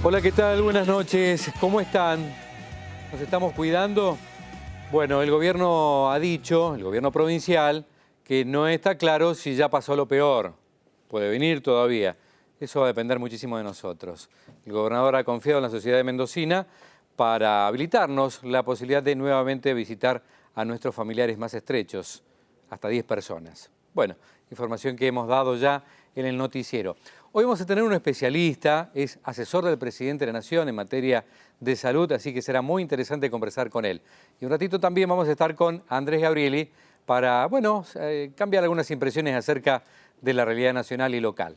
Hola, ¿qué tal? Buenas noches. ¿Cómo están? ¿Nos estamos cuidando? Bueno, el gobierno ha dicho, el gobierno provincial, que no está claro si ya pasó lo peor. Puede venir todavía. Eso va a depender muchísimo de nosotros. El gobernador ha confiado en la sociedad de mendocina para habilitarnos la posibilidad de nuevamente visitar a nuestros familiares más estrechos, hasta 10 personas. Bueno, información que hemos dado ya en el noticiero. Hoy vamos a tener un especialista, es asesor del presidente de la Nación en materia de salud, así que será muy interesante conversar con él. Y un ratito también vamos a estar con Andrés Gabrieli para, bueno, cambiar algunas impresiones acerca de la realidad nacional y local.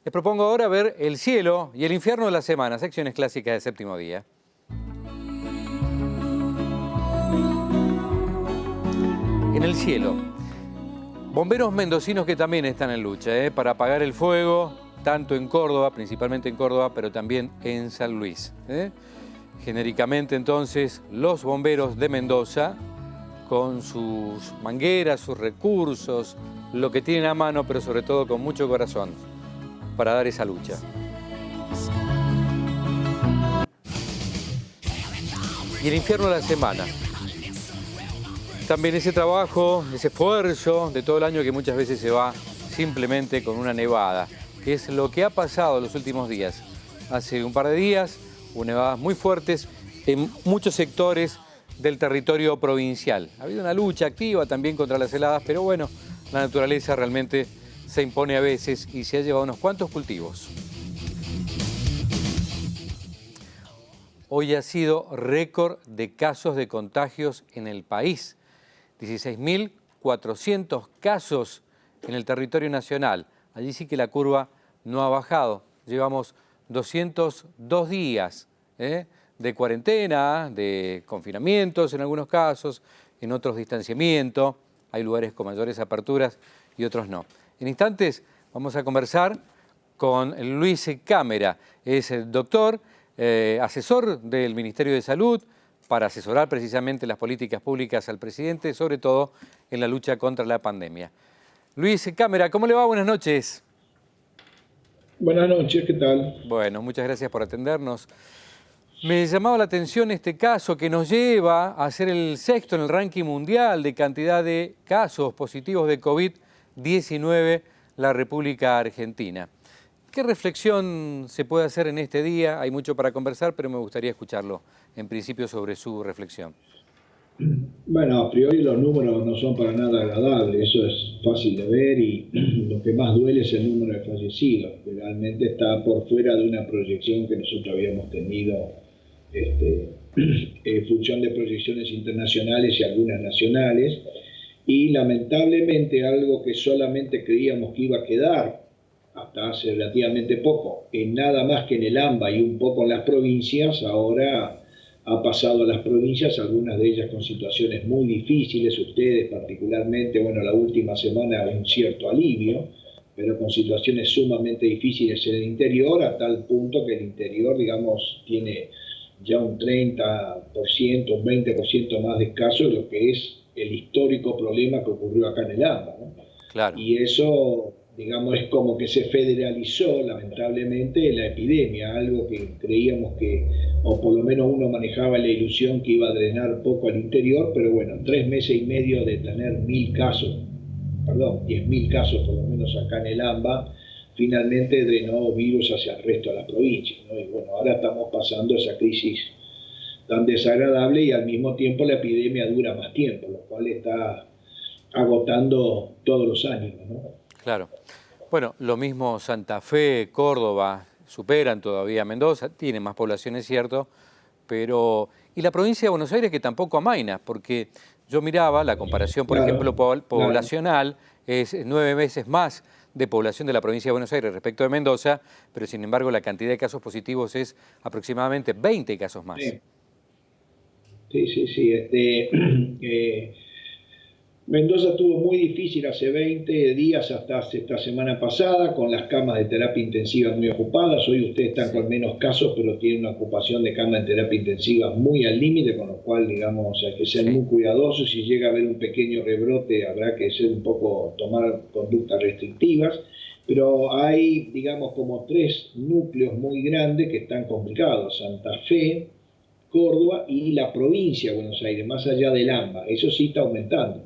Les propongo ahora ver el cielo y el infierno de la semana, secciones clásicas de Séptimo Día. En el cielo, bomberos mendocinos que también están en lucha para apagar el fuego, tanto en Córdoba, principalmente en Córdoba, pero también en San Luis. Genéricamente entonces, los bomberos de Mendoza, con sus mangueras, sus recursos, lo que tienen a mano, pero sobre todo con mucho corazón, para dar esa lucha. Y el infierno de la semana. También ese trabajo, ese esfuerzo de todo el año que muchas veces se va simplemente con una nevada, que es lo que ha pasado los últimos días. Hace un par de días hubo nevadas muy fuertes en muchos sectores del territorio provincial. Ha habido una lucha activa también contra las heladas, pero bueno, la naturaleza realmente se impone a veces y se ha llevado unos cuantos cultivos. Hoy ha sido récord de casos de contagios en el país. 16.400 casos en el territorio nacional. Allí sí que la curva no ha bajado. Llevamos 202 días de cuarentena, de confinamientos en algunos casos, en otros distanciamiento. Hay lugares con mayores aperturas y otros no. En instantes vamos a conversar con Luis Cámara. Es el doctor, asesor del Ministerio de Salud, para asesorar precisamente las políticas públicas al presidente, sobre todo en la lucha contra la pandemia. Luis Cámara, ¿cómo le va? Buenas noches. Buenas noches, ¿qué tal? Bueno, muchas gracias por atendernos. Me llamaba la atención este caso que nos lleva a ser el sexto en el ranking mundial de cantidad de casos positivos de COVID-19 la República Argentina. ¿Qué reflexión se puede hacer en este día? Hay mucho para conversar, pero me gustaría escucharlo en principio sobre su reflexión. Bueno, a priori los números no son para nada agradables, eso es fácil de ver y lo que más duele es el número de fallecidos, que realmente está por fuera de una proyección que nosotros habíamos tenido en función de proyecciones internacionales y algunas nacionales, y lamentablemente algo que solamente creíamos que iba a quedar hasta hace relativamente poco, en nada más que en el AMBA y un poco en las provincias, ahora ha pasado a las provincias, algunas de ellas con situaciones muy difíciles, ustedes particularmente, bueno, la última semana un cierto alivio, pero con situaciones sumamente difíciles en el interior, a tal punto que el interior, digamos, tiene ya un 30%, un 20% más de casos de lo que es el histórico problema que ocurrió acá en el AMBA, ¿no? Claro. Y eso, digamos, es como que se federalizó, lamentablemente, la epidemia, algo que creíamos que, o por lo menos uno manejaba la ilusión que iba a drenar poco al interior, pero bueno, en 3 meses y medio de tener 10.000 casos por lo menos acá en el AMBA, finalmente drenó virus hacia el resto de las provincias, ¿no? Y bueno, ahora estamos pasando esa crisis tan desagradable y al mismo tiempo la epidemia dura más tiempo, lo cual está agotando todos los ánimos, ¿no? Claro. Bueno, lo mismo Santa Fe, Córdoba, superan todavía a Mendoza, tienen más población, es cierto, pero... Y la provincia de Buenos Aires que tampoco amaina, porque yo miraba la comparación, por ejemplo, Claro. poblacional, es 9 veces más de población de la provincia de Buenos Aires respecto de Mendoza, pero sin embargo la cantidad de casos positivos es aproximadamente 20 casos más. Sí. Mendoza estuvo muy difícil hace 20 días hasta esta semana pasada, con las camas de terapia intensiva muy ocupadas. Hoy ustedes están Sí. con menos casos, pero tienen una ocupación de cama de terapia intensiva muy al límite, con lo cual, digamos, hay que ser Sí. muy cuidadosos. Si llega a haber un pequeño rebrote, habrá que ser un poco, tomar conductas restrictivas. Pero hay, digamos, como tres núcleos muy grandes que están complicados: Santa Fe, Córdoba y la provincia de Buenos Aires, más allá del AMBA. Eso sí está aumentando.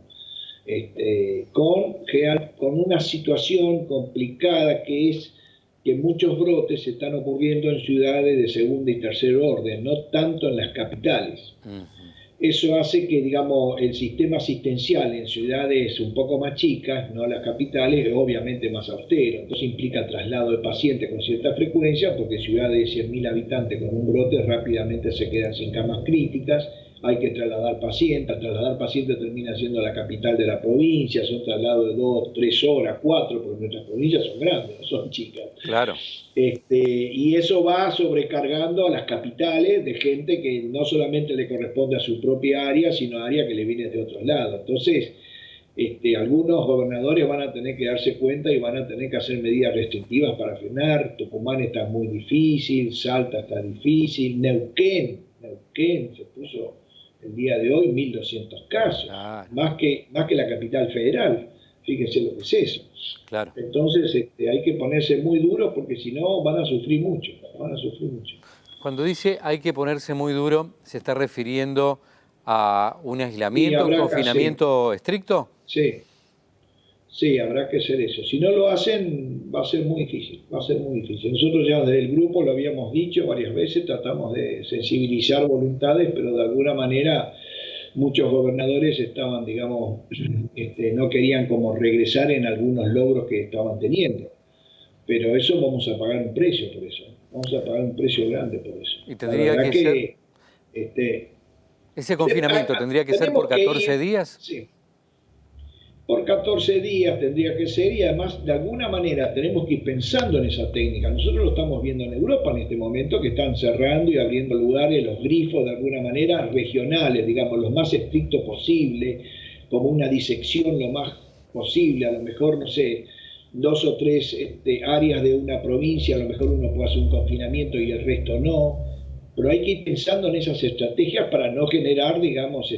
Con una situación complicada, que es que muchos brotes se están ocurriendo en ciudades de segundo y tercer orden, no tanto en las capitales. Eso hace que, digamos, el sistema asistencial en ciudades un poco más chicas, no las capitales, es obviamente más austero. Entonces implica traslado de pacientes con cierta frecuencia, porque ciudades de 100.000 habitantes con un brote rápidamente se quedan sin camas críticas. Hay que trasladar pacientes termina siendo la capital de la provincia, son traslados de 2, 3 horas, 4, porque nuestras provincias son grandes, no son chicas. Claro. Y eso va sobrecargando a las capitales de gente que no solamente le corresponde a su propia área, sino a área que le viene de otros lados. Entonces, algunos gobernadores van a tener que darse cuenta y van a tener que hacer medidas restrictivas para frenar. Tucumán está muy difícil, Salta está difícil, Neuquén se puso el día de hoy 1.200 casos, más que la capital federal. Fíjense lo que es eso. Claro. Entonces hay que ponerse muy duro, porque si no van a sufrir mucho, Cuando dice hay que ponerse muy duro, ¿se está refiriendo a un aislamiento, un confinamiento estricto? Sí, habrá que hacer eso. Si no lo hacen, va a ser muy difícil, Nosotros ya desde el grupo lo habíamos dicho varias veces, tratamos de sensibilizar voluntades, pero de alguna manera muchos gobernadores estaban, digamos, no querían como regresar en algunos logros que estaban teniendo. Pero eso vamos a pagar un precio por eso. Vamos a pagar un precio grande por eso. Y tendría que ser... ese confinamiento tendría que ser por 14 días. Sí. Por 14 días tendría que ser, y además de alguna manera tenemos que ir pensando en esa técnica. Nosotros lo estamos viendo en Europa en este momento, que están cerrando y abriendo lugares, los grifos de alguna manera regionales, digamos, lo más estricto posible, como una disección lo más posible. A lo mejor, no sé, 2 o 3 áreas de una provincia, a lo mejor uno puede hacer un confinamiento y el resto no. Pero hay que ir pensando en esas estrategias para no generar, digamos,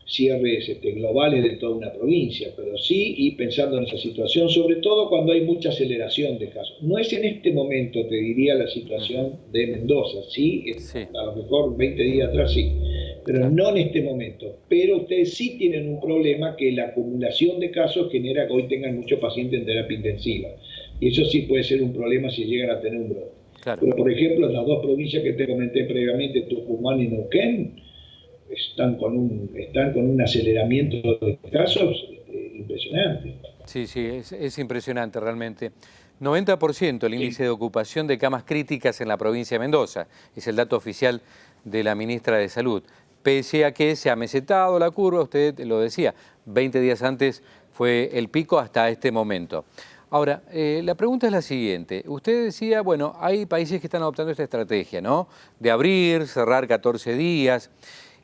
cierres globales de toda una provincia, pero sí ir pensando en esa situación, sobre todo cuando hay mucha aceleración de casos. No es en este momento, te diría, la situación de Mendoza, sí, a lo mejor 20 días atrás sí, pero no en este momento. Pero ustedes sí tienen un problema, que la acumulación de casos genera que hoy tengan muchos pacientes en terapia intensiva, y eso sí puede ser un problema si llegan a tener un brote. Claro. Pero por ejemplo, en las dos provincias que te comenté previamente, Tucumán y Neuquén, están con un aceleramiento de casos impresionante. Sí, es impresionante realmente. 90% el índice de ocupación de camas críticas en la provincia de Mendoza, es el dato oficial de la ministra de Salud. Pese a que se ha mesetado la curva, usted lo decía, 20 días antes fue el pico hasta este momento. Ahora, la pregunta es la siguiente. Usted decía, bueno, hay países que están adoptando esta estrategia, ¿no? De abrir, cerrar 14 días.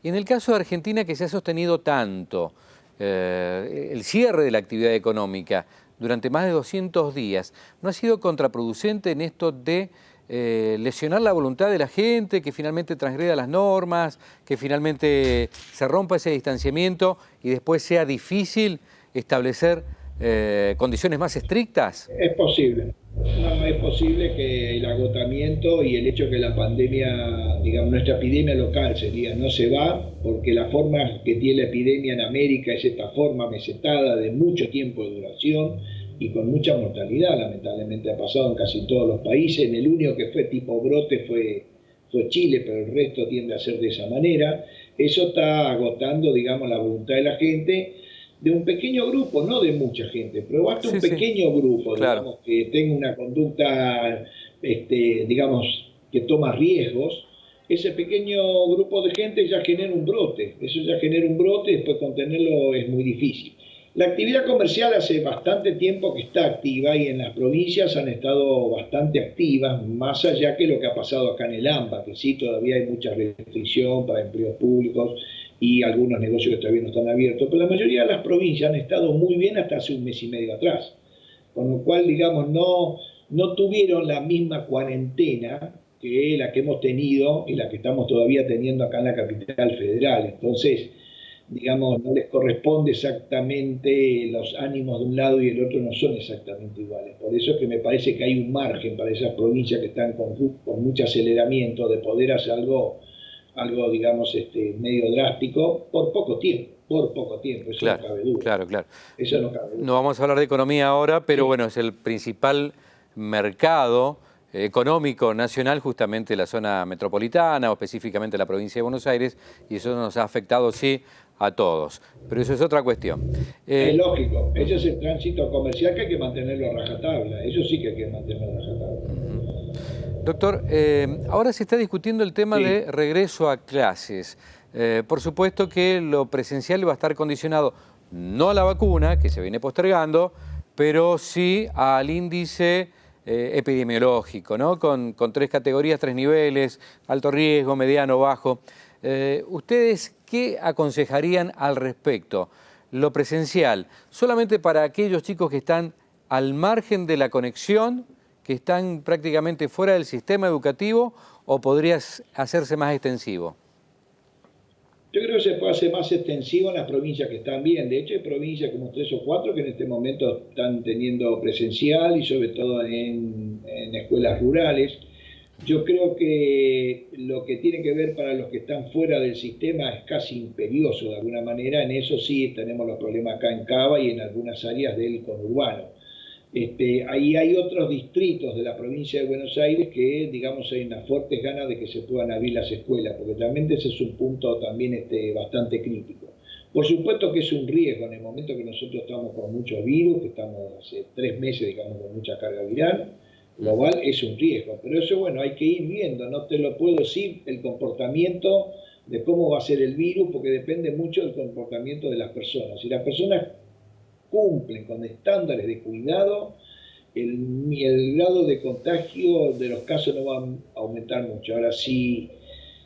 Y en el caso de Argentina, que se ha sostenido tanto el cierre de la actividad económica durante más de 200 días, ¿no ha sido contraproducente en esto de lesionar la voluntad de la gente, que finalmente transgreda las normas, que finalmente se rompa ese distanciamiento y después sea difícil establecer condiciones más estrictas? Es posible. No, es posible que el agotamiento y el hecho que la pandemia, digamos, nuestra epidemia local sería, no se va, porque la forma que tiene la epidemia en América es esta forma mesetada de mucho tiempo de duración y con mucha mortalidad. Lamentablemente ha pasado en casi todos los países. En el único que fue tipo brote fue Chile, pero el resto tiende a ser de esa manera. Eso está agotando, digamos, la voluntad de la gente, de un pequeño grupo, no de mucha gente, pero basta un pequeño grupo, digamos, que tenga una conducta, digamos, que toma riesgos. Ese pequeño grupo de gente ya genera un brote, y después contenerlo es muy difícil. La actividad comercial hace bastante tiempo que está activa, y en las provincias han estado bastante activas, más allá que lo que ha pasado acá en el AMBA, que sí todavía hay mucha restricción para empleos públicos y algunos negocios que todavía no están abiertos, pero la mayoría de las provincias han estado muy bien hasta hace un mes y medio atrás, con lo cual, digamos, no tuvieron la misma cuarentena que la que hemos tenido y la que estamos todavía teniendo acá en la capital federal. Entonces, digamos, no les corresponde exactamente, los ánimos de un lado y el otro no son exactamente iguales. Por eso es que me parece que hay un margen para esas provincias que están con mucho aceleramiento de poder hacer algo digamos, medio drástico por poco tiempo, eso Claro, no cabe duda. claro, claro. Eso no cabe duda. No vamos a hablar de economía ahora, pero Sí. bueno, es el principal mercado económico nacional, justamente la zona metropolitana o específicamente la provincia de Buenos Aires, y eso nos ha afectado, sí, a todos. Pero eso es otra cuestión. Es lógico, ese es el tránsito comercial que hay que mantenerlo a rajatabla, eso sí que hay que mantenerlo a rajatabla. Doctor, ahora se está discutiendo el tema de regreso a clases. Por supuesto que lo presencial va a estar condicionado no a la vacuna, que se viene postergando, pero sí al índice epidemiológico, ¿no? Con 3 categorías, 3 niveles, alto riesgo, mediano, bajo. ¿Ustedes qué aconsejarían al respecto? Lo presencial, solamente para aquellos chicos que están al margen de la conexión, que están prácticamente fuera del sistema educativo, o podría hacerse más extensivo? Yo creo que se puede hacer más extensivo en las provincias que están bien. De hecho, hay provincias como 3 o 4 que en este momento están teniendo presencial y sobre todo en escuelas rurales. Yo creo que lo que tiene que ver para los que están fuera del sistema es casi imperioso de alguna manera. En eso sí tenemos los problemas acá en Cava y en algunas áreas del conurbano. Ahí hay otros distritos de la provincia de Buenos Aires que, digamos, hay unas fuertes ganas de que se puedan abrir las escuelas, porque realmente ese es un punto también bastante crítico. Por supuesto que es un riesgo en el momento que nosotros estamos con muchos virus, que estamos hace 3 meses, digamos, con mucha carga viral global, es un riesgo. Pero eso, bueno, hay que ir viendo, no te lo puedo decir el comportamiento de cómo va a ser el virus, porque depende mucho del comportamiento de las personas. Si las personas cumplen con estándares de cuidado, el grado de contagio de los casos no va a aumentar mucho. Ahora, si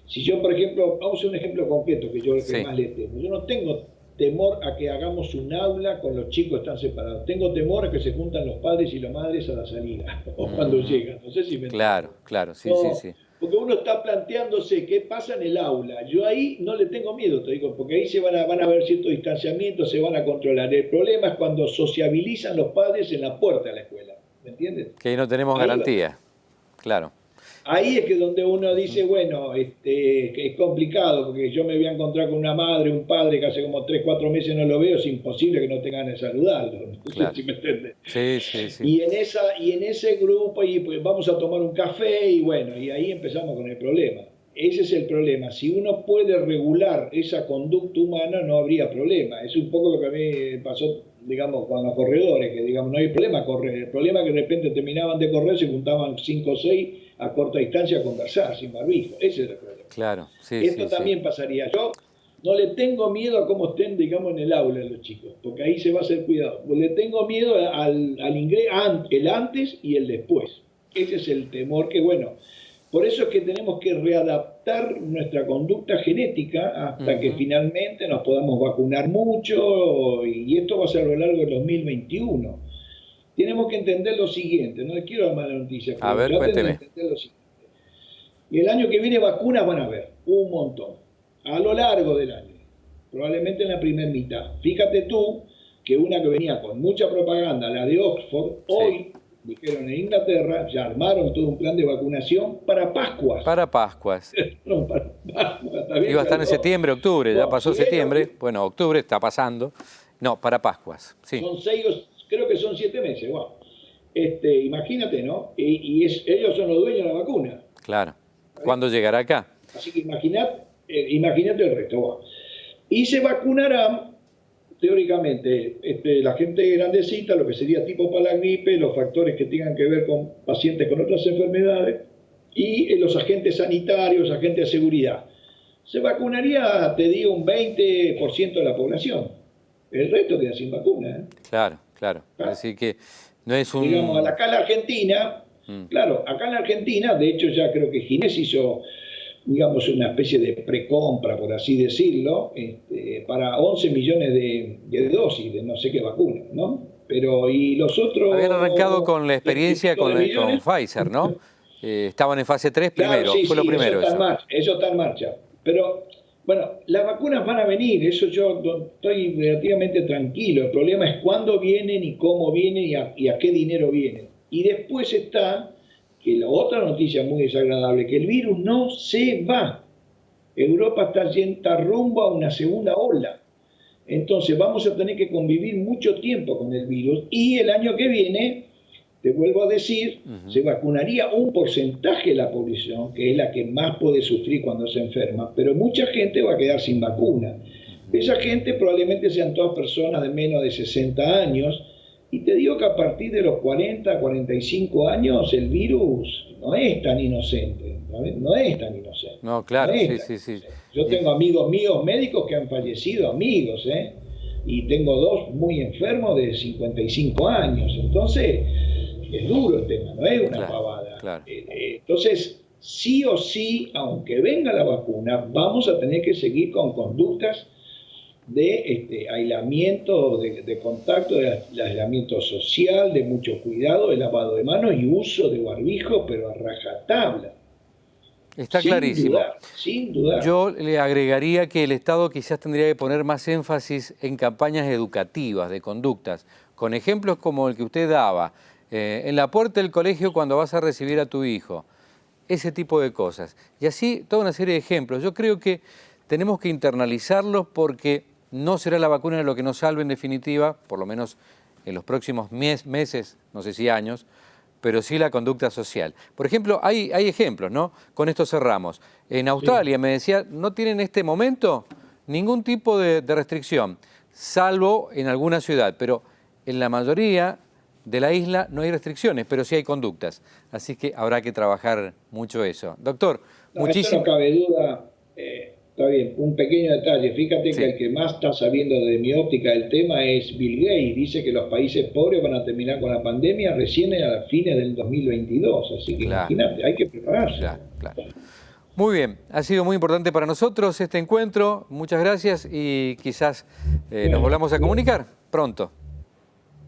yo, por ejemplo, vamos a hacer un ejemplo concreto que yo lo que más le temo. Yo no tengo temor a que hagamos un aula con los chicos que están separados. Tengo temor a que se juntan los padres y las madres a la salida o cuando llegan. No sé si me Claro, claro, sí, no, sí. porque uno está planteándose qué pasa en el aula. Yo ahí no le tengo miedo, te digo, porque ahí van a haber cierto distanciamiento, se van a controlar. El problema es cuando sociabilizan los padres en la puerta de la escuela, ¿me entiendes? Que ahí no tenemos garantía, claro. Ahí es que donde uno dice, bueno, es complicado, porque yo me voy a encontrar con una madre, un padre que hace como 3, 4 meses no lo veo, es imposible que no tengan de saludarlo, no sé si me entiendes. Sí. Y en ese grupo, y pues vamos a tomar un café, y bueno, y ahí empezamos con el problema. Ese es el problema. Si uno puede regular esa conducta humana, no habría problema. Es un poco lo que a mí pasó, digamos, con los corredores, que digamos, no hay problema correr. El problema es que de repente terminaban de correr, se juntaban 5 o 6 a corta distancia a conversar, sin barbijo. Ese es el problema. Claro, Esto también pasaría. Yo no le tengo miedo a cómo estén, digamos, en el aula los chicos, porque ahí se va a hacer cuidado. Le tengo miedo al ingreso, el antes y el después. Ese es el temor que, bueno, por eso es que tenemos que readaptar nuestra conducta genética hasta que finalmente nos podamos vacunar mucho, y esto va a ser a lo largo del 2021. Tenemos que entender lo siguiente, no les quiero dar mala noticia, pero a ver, cuénteme. Entender lo siguiente. Y el año que viene vacunas van a haber, un montón, a lo largo del año, probablemente en la primera mitad. Fíjate tú que una que venía con mucha propaganda, la de Oxford, hoy dijeron en Inglaterra, ya armaron todo un plan de vacunación para Pascuas. Para Pascuas. No, para Pascuas. Iba a estar en septiembre, octubre, ya pasó septiembre. Bueno, octubre está pasando. No, para Pascuas, sí. Son 6, creo que son 7 meses, wow. Imagínate, ¿no? Ellos son los dueños de la vacuna. Claro. ¿Cuándo llegará acá? Así que imagínate el resto. Wow. Y se vacunarán, teóricamente, la gente grandecita, lo que sería tipo para la gripe, los factores que tengan que ver con pacientes con otras enfermedades, y los agentes sanitarios, agentes de seguridad. Se vacunaría, te digo, un 20% de la población. El resto queda sin vacuna, ¿eh? Claro. Así que no es un... Digamos, acá en la Argentina, claro, acá en la Argentina, de hecho ya creo que Ginés hizo, digamos, una especie de precompra, por así decirlo, para 11 millones de dosis de no sé qué vacuna, ¿no? Pero, y los otros... Habían arrancado con la experiencia con Pfizer, ¿no? Estaban en fase 3 primero, claro, sí, fue lo primero. Eso está en marcha. Pero Bueno, las vacunas van a venir, eso yo estoy relativamente tranquilo. El problema es cuándo vienen y cómo vienen y a qué dinero vienen. Y después está que la otra noticia muy desagradable, que el virus no se va. Europa está rumbo a una segunda ola. Entonces vamos a tener que convivir mucho tiempo con el virus y el año que viene, te vuelvo a decir, se vacunaría un porcentaje de la población, que es la que más puede sufrir cuando se enferma, pero mucha gente va a quedar sin vacuna. Esa gente probablemente sean todas personas de menos de 60 años, y te digo que a partir de los 40, 45 años el virus no es tan inocente, no es tan inocente. No, claro, no sí, sí, sí. Yo tengo amigos míos médicos que han fallecido, amigos, y tengo dos muy enfermos de 55 años, entonces es duro el tema, no es una pavada. Claro. Entonces, sí o sí, aunque venga la vacuna, vamos a tener que seguir con conductas de aislamiento, de contacto, de aislamiento social, de mucho cuidado, de lavado de manos y uso de barbijo, pero a rajatabla. Está clarísimo. Sin dudar. Yo le agregaría que el Estado quizás tendría que poner más énfasis en campañas educativas, de conductas, con ejemplos como el que usted daba, en la puerta del colegio cuando vas a recibir a tu hijo, ese tipo de cosas. Y así toda una serie de ejemplos. Yo creo que tenemos que internalizarlos porque no será la vacuna lo que nos salve en definitiva, por lo menos en los próximos meses, no sé si años, pero sí la conducta social. Por ejemplo, hay ejemplos, ¿no? Con esto cerramos. En Australia, me decía, no tienen en este momento ningún tipo de restricción, salvo en alguna ciudad, pero en la mayoría de la isla no hay restricciones, pero sí hay conductas. Así que habrá que trabajar mucho eso. Doctor, muchísimo. No cabe duda. Está bien, un pequeño detalle. Fíjate que el que más está sabiendo de mi óptica del tema es Bill Gates. Dice que los países pobres van a terminar con la pandemia recién a fines del 2022. Así que imagínate, hay que prepararse. Claro. Muy bien, ha sido muy importante para nosotros este encuentro. Muchas gracias y quizás nos volvamos a comunicar pronto.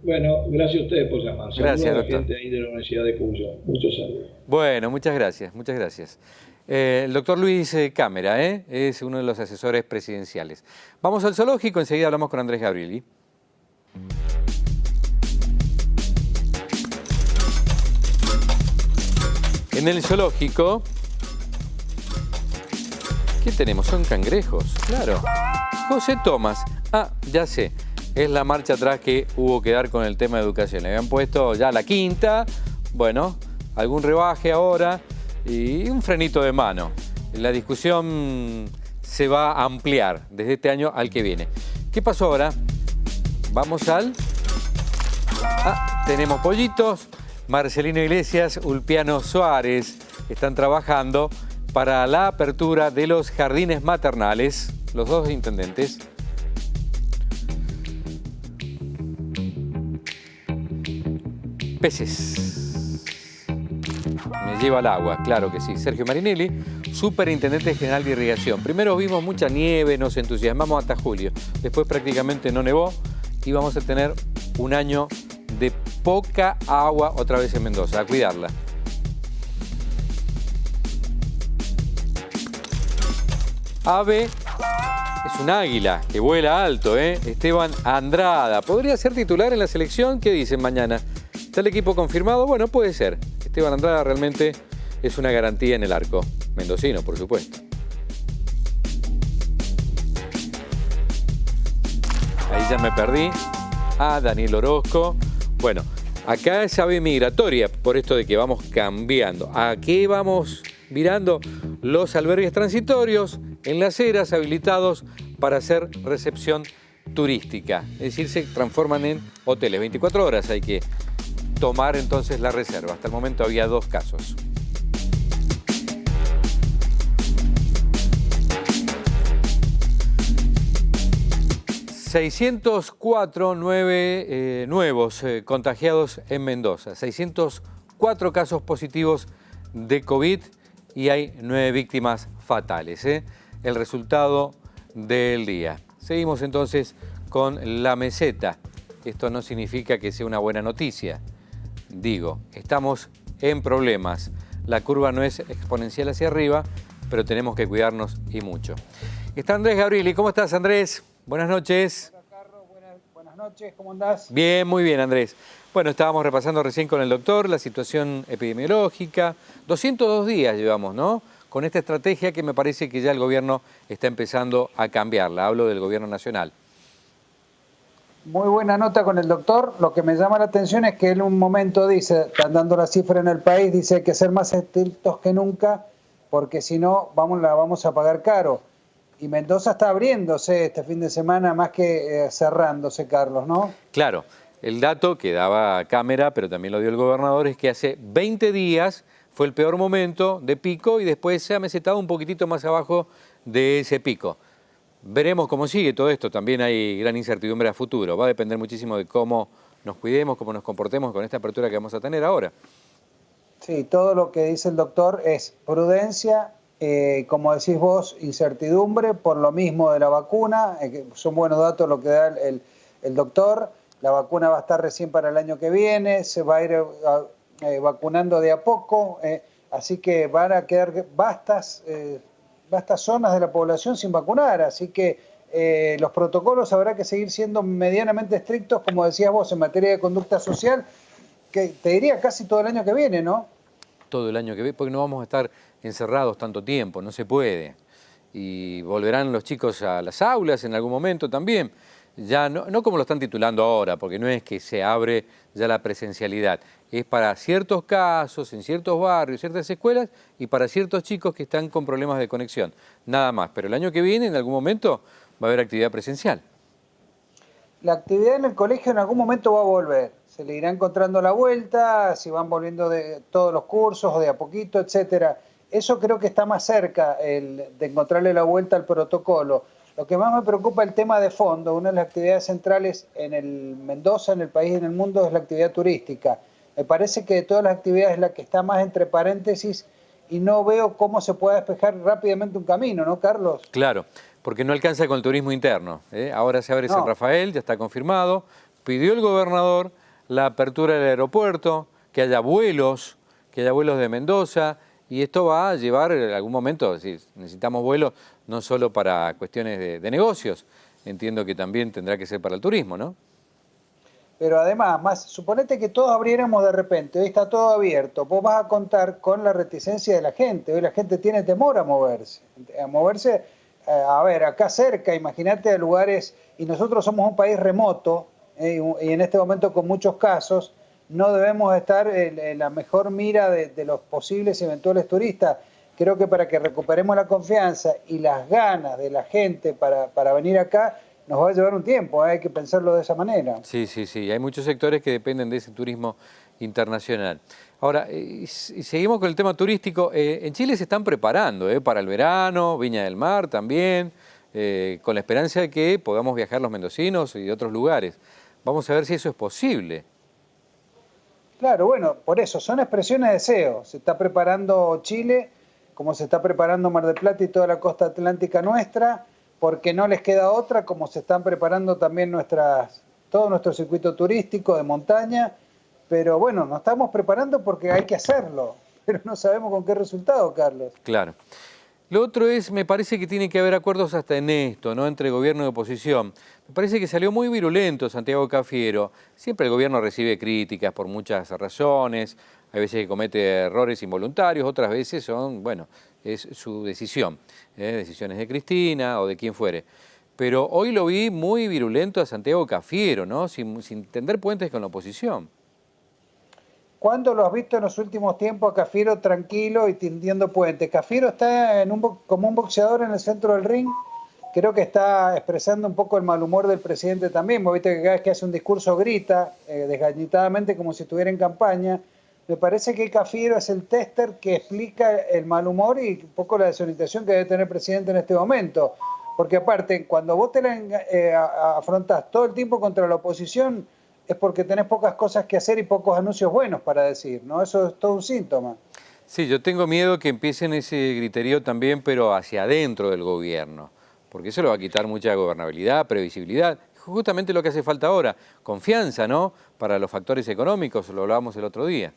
Bueno, gracias a ustedes por llamar. Gracias, a la doctor. gente ahí de la Universidad de Cuyo. Muchos saludos. Bueno, muchas gracias, muchas gracias. El doctor Luis Cámara, es uno de los asesores presidenciales. Vamos al zoológico, enseguida hablamos con Andrés Gabrieli. En el zoológico, ¿qué tenemos? Son cangrejos, claro. José Tomás, ya sé, es la marcha atrás que hubo que dar con el tema de educación. Le habían puesto ya la quinta, bueno, algún rebaje ahora y un frenito de mano. La discusión se va a ampliar desde este año al que viene. ¿Qué pasó ahora? Vamos al... tenemos pollitos. Marcelino Iglesias, Ulpiano Suárez están trabajando para la apertura de los jardines maternales, los dos intendentes. Peces. Me lleva al agua, claro que sí. Sergio Marinelli, superintendente general de irrigación. Primero vimos mucha nieve, nos entusiasmamos hasta julio. Después prácticamente no nevó y vamos a tener un año de poca agua otra vez en Mendoza. A cuidarla. Ave es un águila que vuela alto, Esteban Andrada. ¿Podría ser titular en la selección? ¿Qué dicen mañana? ¿Está el equipo confirmado? Bueno, puede ser. Esteban Andrada realmente es una garantía en el arco. Mendocino, por supuesto. Ahí ya me perdí. Daniel Orozco. Bueno, acá es ave migratoria, por esto de que vamos cambiando. ¿A qué vamos mirando? Los albergues transitorios en las eras habilitados para hacer recepción turística. Es decir, se transforman en hoteles. 24 horas hay que tomar entonces la reserva. Hasta el momento había 2 casos. ...604 nuevos contagiados en Mendoza. 604 casos positivos de COVID y hay 9 víctimas fatales. El resultado del día. Seguimos entonces con la meseta. Esto no significa que sea una buena noticia. Digo, estamos en problemas. La curva no es exponencial hacia arriba, pero tenemos que cuidarnos y mucho. Está Andrés Gabrieli. ¿Cómo estás, Andrés? Buenas noches. Hola, Carlos. Buenas noches. ¿Cómo andás? Bien, muy bien, Andrés. Bueno, estábamos repasando recién con el doctor la situación epidemiológica. 202 días llevamos, ¿no? Con esta estrategia que me parece que ya el gobierno está empezando a cambiarla. Hablo del gobierno nacional. Muy buena nota con el doctor. Lo que me llama la atención es que él en un momento dice, están dando la cifra en el país, dice hay que ser más estrictos que nunca porque si no la vamos a pagar caro. Y Mendoza está abriéndose este fin de semana más que cerrándose, Carlos, ¿no? Claro, el dato que daba Cámara, pero también lo dio el gobernador, es que hace 20 días fue el peor momento de pico y después se ha mesetado un poquitito más abajo de ese pico. Veremos cómo sigue todo esto, también hay gran incertidumbre a futuro, va a depender muchísimo de cómo nos cuidemos, cómo nos comportemos con esta apertura que vamos a tener ahora. Sí, todo lo que dice el doctor es prudencia, como decís vos, incertidumbre, por lo mismo de la vacuna, son buenos datos lo que da el doctor, la vacuna va a estar recién para el año que viene, se va a ir vacunando de a poco, así que van a quedar vastas zonas de la población sin vacunar, así que los protocolos habrá que seguir siendo medianamente estrictos, como decías vos, en materia de conducta social, que te diría casi todo el año que viene, ¿no? Todo el año que viene, porque no vamos a estar encerrados tanto tiempo, no se puede. Y volverán los chicos a las aulas en algún momento también. Ya no como lo están titulando ahora, porque no es que se abre ya la presencialidad. Es para ciertos casos, en ciertos barrios, ciertas escuelas y para ciertos chicos que están con problemas de conexión. Nada más. Pero el año que viene, en algún momento, va a haber actividad presencial. La actividad en el colegio en algún momento va a volver. Se le irá encontrando la vuelta, si van volviendo de todos los cursos o de a poquito, etcétera. Eso creo que está más cerca de encontrarle la vuelta al protocolo. Lo que más me preocupa es el tema de fondo. Una de las actividades centrales en el Mendoza, en el país y en el mundo, es la actividad turística. Me parece que de todas las actividades es la que está más entre paréntesis y no veo cómo se puede despejar rápidamente un camino, ¿no, Carlos? Claro, porque no alcanza con el turismo interno. Ahora se abre San Rafael, ya está confirmado. Pidió el gobernador la apertura del aeropuerto, que haya vuelos de Mendoza, y esto va a llevar en algún momento, si necesitamos vuelos, no solo para cuestiones de negocios, entiendo que también tendrá que ser para el turismo, ¿no? Pero además, suponete que todos abriéramos de repente, hoy está todo abierto, vos vas a contar con la reticencia de la gente, hoy la gente tiene temor a moverse, a ver, acá cerca, imagínate a lugares, y nosotros somos un país remoto, y en este momento con muchos casos, no debemos estar en la mejor mira de los posibles y eventuales turistas. Creo que para que recuperemos la confianza y las ganas de la gente para venir acá, nos va a llevar un tiempo, hay que pensarlo de esa manera. Sí, hay muchos sectores que dependen de ese turismo internacional. Ahora, y seguimos con el tema turístico. En Chile se están preparando para el verano, Viña del Mar también, con la esperanza de que podamos viajar los mendocinos y de otros lugares. Vamos a ver si eso es posible. Claro, bueno, por eso, son expresiones de deseo. Se está preparando Chile, como se está preparando Mar del Plata y toda la costa atlántica nuestra, porque no les queda otra, como se están preparando también todo nuestro circuito turístico de montaña, pero bueno, nos estamos preparando porque hay que hacerlo, pero no sabemos con qué resultado, Carlos. Claro. Lo otro es, me parece que tiene que haber acuerdos hasta en esto, ¿no? Entre gobierno y oposición. Me parece que salió muy virulento Santiago Cafiero. Siempre el gobierno recibe críticas por muchas razones, hay veces que comete errores involuntarios, otras veces son, bueno, es su decisión, decisiones de Cristina o de quien fuere. Pero hoy lo vi muy virulento a Santiago Cafiero, ¿no? Sin tender puentes con la oposición. ¿Cuándo lo has visto en los últimos tiempos a Cafiero tranquilo y tendiendo puentes? Cafiero está como un boxeador en el centro del ring. Creo que está expresando un poco el mal humor del presidente también. Vos viste que cada vez que hace un discurso grita desgañitadamente como si estuviera en campaña. Me parece que Cafiero es el tester que explica el mal humor y un poco la desorientación que debe tener el presidente en este momento. Porque aparte, cuando vos afrontás todo el tiempo contra la oposición, es porque tenés pocas cosas que hacer y pocos anuncios buenos para decir, ¿no? Eso es todo un síntoma. Sí, yo tengo miedo que empiecen ese griterío también, pero hacia adentro del gobierno, porque eso le va a quitar mucha gobernabilidad, previsibilidad, justamente lo que hace falta ahora, confianza, ¿no? Para los factores económicos, lo hablábamos el otro día.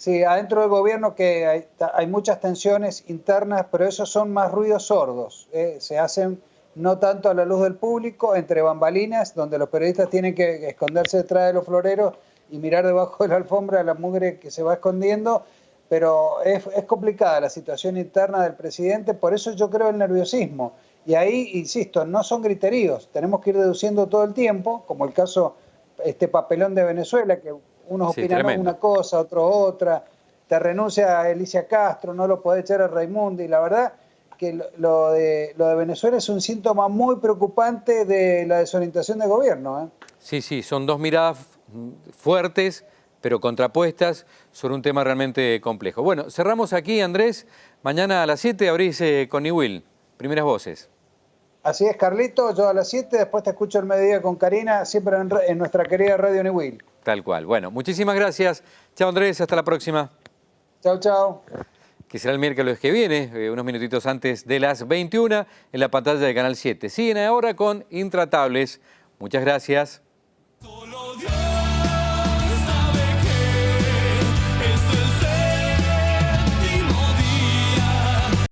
Sí, adentro del gobierno que hay muchas tensiones internas, pero esos son más ruidos sordos. Se hacen no tanto a la luz del público, entre bambalinas, donde los periodistas tienen que esconderse detrás de los floreros y mirar debajo de la alfombra la mugre que se va escondiendo, pero es complicada la situación interna del presidente, por eso yo creo el nerviosismo. Y ahí, insisto, no son griteríos, tenemos que ir deduciendo todo el tiempo, como el caso, este papelón de Venezuela, que unos opinan una cosa, otros otra, te renuncia a Alicia Castro, no lo podés echar a Raimundo, y la verdad que lo de Venezuela es un síntoma muy preocupante de la desorientación de gobierno, ¿eh? Sí, sí, son dos miradas fuertes, pero contrapuestas sobre un tema realmente complejo. Bueno, cerramos aquí, Andrés. Mañana a las 7 abrís con Niwil. Primeras voces. Así es, Carlito, yo a las 7, después te escucho el mediodía con Karina, siempre en nuestra querida Radio Niwil. Tal cual. Bueno, muchísimas gracias. Chao, Andrés, hasta la próxima. Chao, chao. Que será el miércoles que viene, unos minutitos antes de las 21, en la pantalla de Canal 7. Siguen ahora con Intratables. Muchas gracias.